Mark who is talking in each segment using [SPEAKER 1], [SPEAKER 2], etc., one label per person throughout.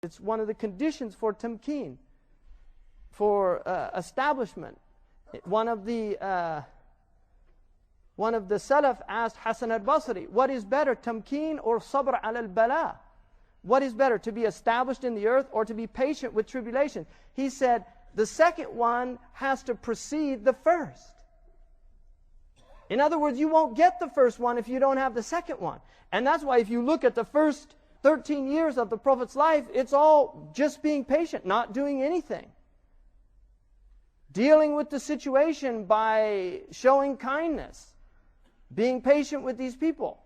[SPEAKER 1] It's one of the conditions for tamkeen, for establishment. One of the Salaf asked Hasan al-Basri, what is better, tamkeen or sabr ala al-bala? What is better, to be established in the earth or to be patient with tribulation? He said, the second one has to precede the first. In other words, you won't get the first one if you don't have the second one. And that's why if you look at the first 13 years of the Prophet's life, it's all just being patient, not doing anything. Dealing with the situation by showing kindness. Being patient with these people.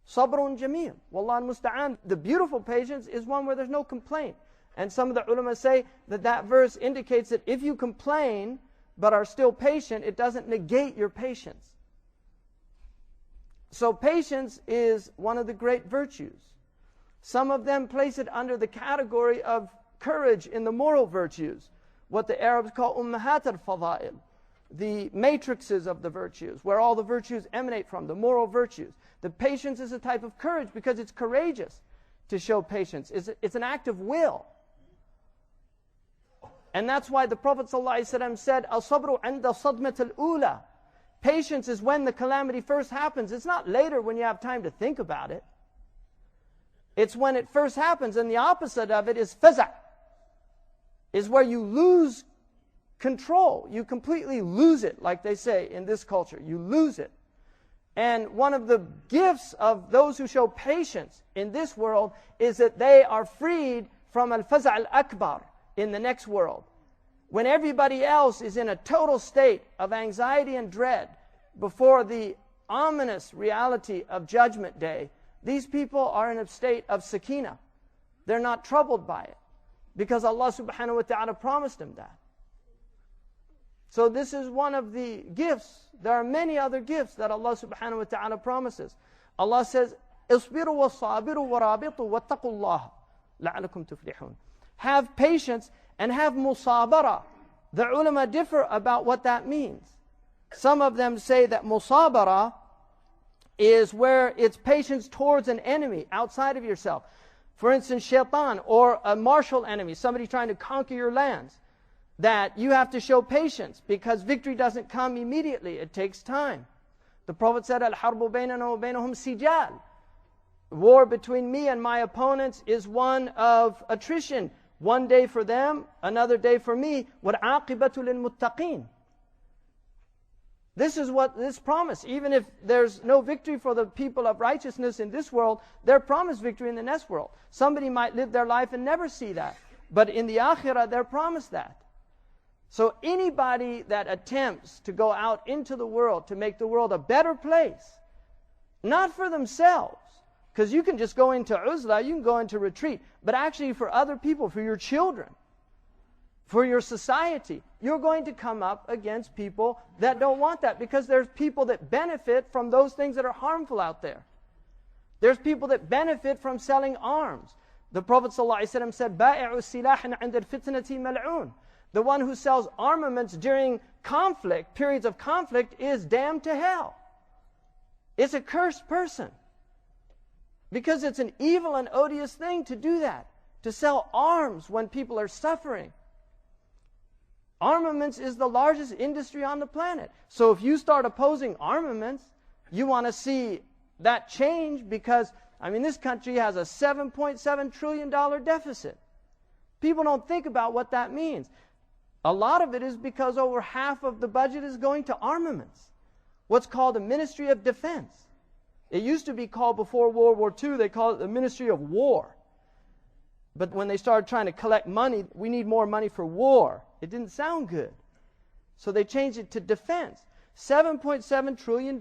[SPEAKER 1] Sabrun jameel. Wallah al-musta'an. The beautiful patience is one where there's no complaint. And some of the ulama say that that verse indicates that if you complain but are still patient, it doesn't negate your patience. So patience is one of the great virtues. Some of them place it under the category of courage in the moral virtues, what the Arabs call ummahat al-fada'il, the matrices of the virtues, where all the virtues emanate from, the moral virtues. The patience is a type of courage because it's courageous to show patience. It's an act of will. And that's why the Prophet ﷺ said, "Al-sabru 'inda sadmat al-ula." Patience is when the calamity first happens. It's not later when you have time to think about it. It's when it first happens, and the opposite of it is faza', is where you lose control. You completely lose it, like they say in this culture. You lose it. And one of the gifts of those who show patience in this world is that they are freed from al-faza' al-akbar in the next world. When everybody else is in a total state of anxiety and dread before the ominous reality of Judgment Day, these people are in a state of sakina. They're not troubled by it because Allah subhanahu wa ta'ala promised them that. So this is one of the gifts. There are many other gifts that Allah subhanahu wa ta'ala promises. Allah says, "Isbiru wa sabiru wa rabitu wa taqullaha la'alakum tuflihun." Have patience and have musabara. The ulama differ about what that means. Some of them say that musabara is where it's patience towards an enemy outside of yourself. For instance, shaitan or a martial enemy, somebody trying to conquer your lands. That you have to show patience because victory doesn't come immediately. It takes time. The Prophet said, "Al-harbu baynana wa baynahum sijal." War between me and my opponents is one of attrition. One day for them, another day for me. وَالْعَاقِبَةُ لِلْمُتَّقِينَ. This is what this promise. Even if there's no victory for the people of righteousness in this world, they're promised victory in the next world. Somebody might live their life and never see that. But in the akhirah, they're promised that. So anybody that attempts to go out into the world to make the world a better place, not for themselves, because you can just go into uzla, you can go into retreat, but actually for other people, for your children, for your society, you're going to come up against people that don't want that because there's people that benefit from those things that are harmful out there. There's people that benefit from selling arms. The Prophet ﷺ said, "Bā'i'u silahan 'inda al-fitnati mal'un." The one who sells armaments during conflict, periods of conflict, is damned to hell. It's a cursed person. Because it's an evil and odious thing to do that. To sell arms when people are suffering. Armaments is the largest industry on the planet. So if you start opposing armaments, you want to see that change because, this country has a $7.7 trillion deficit. People don't think about what that means. A lot of it is because over half of the budget is going to armaments. What's called the Ministry of Defense. It used to be called before World War II, they called it the Ministry of War. But when they started trying to collect money, we need more money for war. It didn't sound good. So they changed it to defense. $7.7 trillion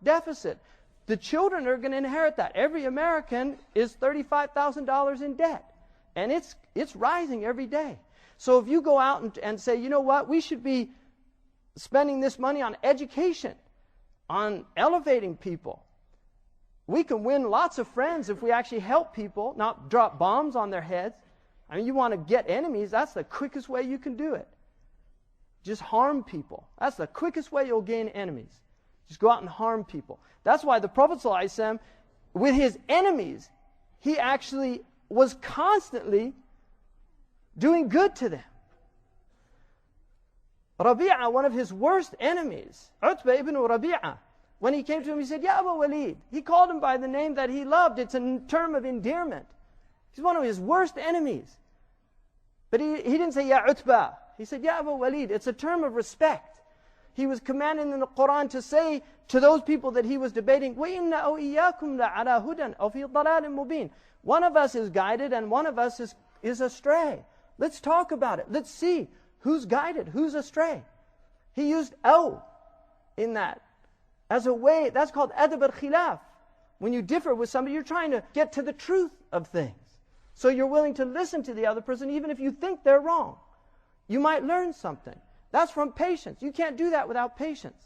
[SPEAKER 1] deficit. The children are going to inherit that. Every American is $35,000 in debt. And it's rising every day. So if you go out and say, you know what, we should be spending this money on education, on elevating people. We can win lots of friends if we actually help people, not drop bombs on their heads. You want to get enemies, that's the quickest way you can do it. Just harm people. That's the quickest way you'll gain enemies. Just go out and harm people. That's why the Prophet ﷺ, with his enemies, he actually was constantly doing good to them. Rabi'a, one of his worst enemies, Utbah ibn Rabi'a, when he came to him, he said, Ya Abu Walid. He called him by the name that he loved. It's a term of endearment. He's one of his worst enemies. But he didn't say, Ya Utbah. He said, Ya Abu Walid. It's a term of respect. He was commanded in the Quran to say to those people that he was debating, وَإِنَّ أَوْ إِيَّاكُمْ لَعَلَى هُدًى أَوْ فِي ضَلَالٍ مُبِينٍ. One of us is guided and one of us is astray. Let's talk about it. Let's see who's guided, who's astray. He used أَوْ in that as a way. That's called adab al-khilaf. When you differ with somebody, you're trying to get to the truth of things. So you're willing to listen to the other person even if you think they're wrong. You might learn something. That's from patience. You can't do that without patience.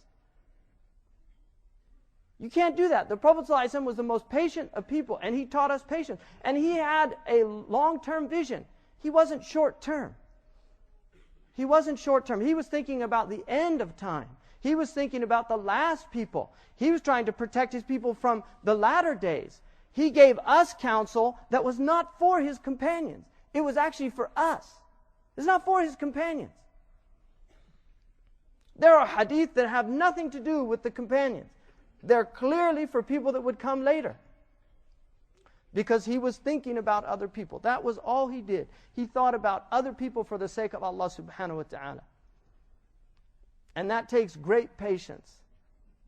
[SPEAKER 1] You can't do that. The Prophet ﷺ was the most patient of people, and he taught us patience. And he had a long-term vision. He wasn't short-term. He wasn't short-term. He was thinking about the end of time. He was thinking about the last people. He was trying to protect his people from the latter days. He gave us counsel that was not for his companions. It was actually for us. It's not for his companions. There are hadith that have nothing to do with the companions. They're clearly for people that would come later. Because he was thinking about other people. That was all he did. He thought about other people for the sake of Allah subhanahu wa ta'ala. And that takes great patience.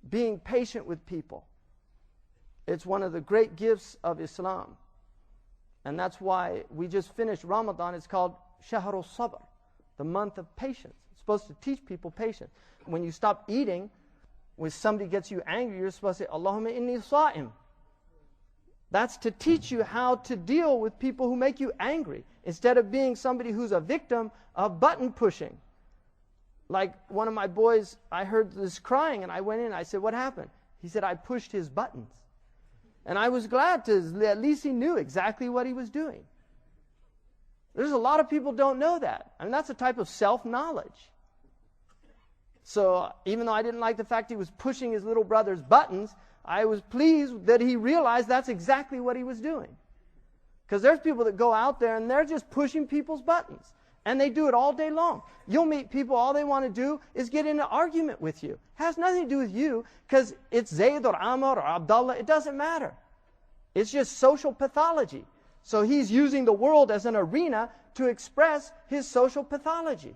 [SPEAKER 1] Being patient with people. It's one of the great gifts of Islam. And that's why we just finished Ramadan. It's called Shahrul Sabr, the month of patience. It's supposed to teach people patience. When you stop eating, when somebody gets you angry, you're supposed to say, Allahumma inni sa'im. That's to teach you how to deal with people who make you angry, instead of being somebody who's a victim of button pushing. Like one of my boys, I heard this crying, and I went in, I said, what happened? He said, I pushed his buttons. And I was glad to, at least he knew exactly what he was doing. There's a lot of people don't know that. I mean, that's a type of self-knowledge. So even though I didn't like the fact he was pushing his little brother's buttons, I was pleased that he realized that's exactly what he was doing. Because there's people that go out there and they're just pushing people's buttons. And they do it all day long. You'll meet people, all they want to do is get in an argument with you. It has nothing to do with you, because it's Zayd or Amr or Abdullah. It doesn't matter. It's just social pathology. So he's using the world as an arena to express his social pathology.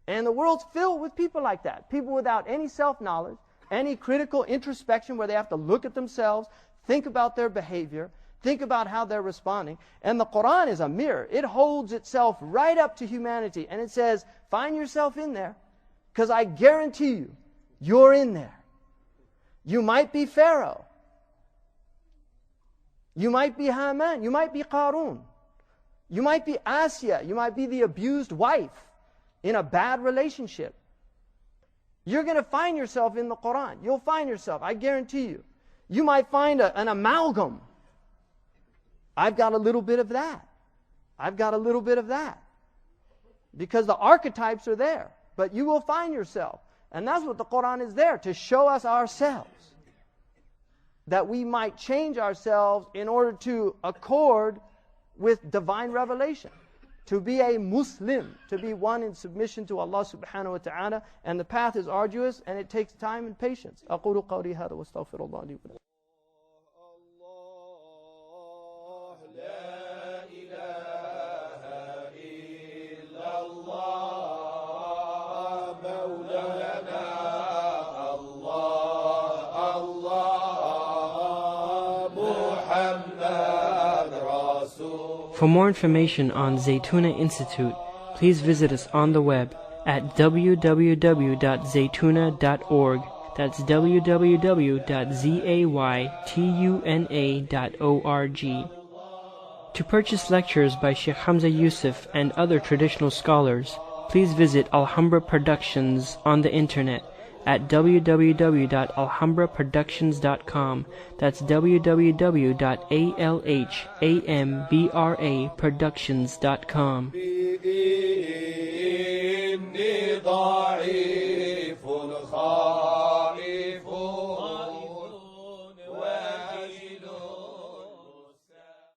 [SPEAKER 1] And the world's filled with people like that. People without any self-knowledge, any critical introspection where they have to look at themselves, think about their behavior, think about how they're responding. And the Quran is a mirror. It holds itself right up to humanity. And it says, find yourself in there, because I guarantee you, you're in there. You might be Pharaoh. You might be Haman. You might be Qarun. You might be Asya. You might be the abused wife in a bad relationship. You're going to find yourself in the Quran. You'll find yourself, I guarantee you. You might find an amalgam. I've got a little bit of that. I've got a little bit of that. Because the archetypes are there. But you will find yourself. And that's what the Quran is there, to show us ourselves. That we might change ourselves in order to accord with divine revelation. To be a Muslim, to be one in submission to Allah subhanahu wa ta'ala. And the path is arduous and it takes time and patience. أقول قولي هذا واستغفر الله لي ولكم.
[SPEAKER 2] For more information on Zaytuna Institute, please visit us on the web at www.zaytuna.org. That's www.zaytuna.org. To purchase lectures by Sheikh Hamza Yusuf and other traditional scholars, please visit Alhambra Productions on the internet at www.alhambraproductions.com. That's www.alhambraproductions.com.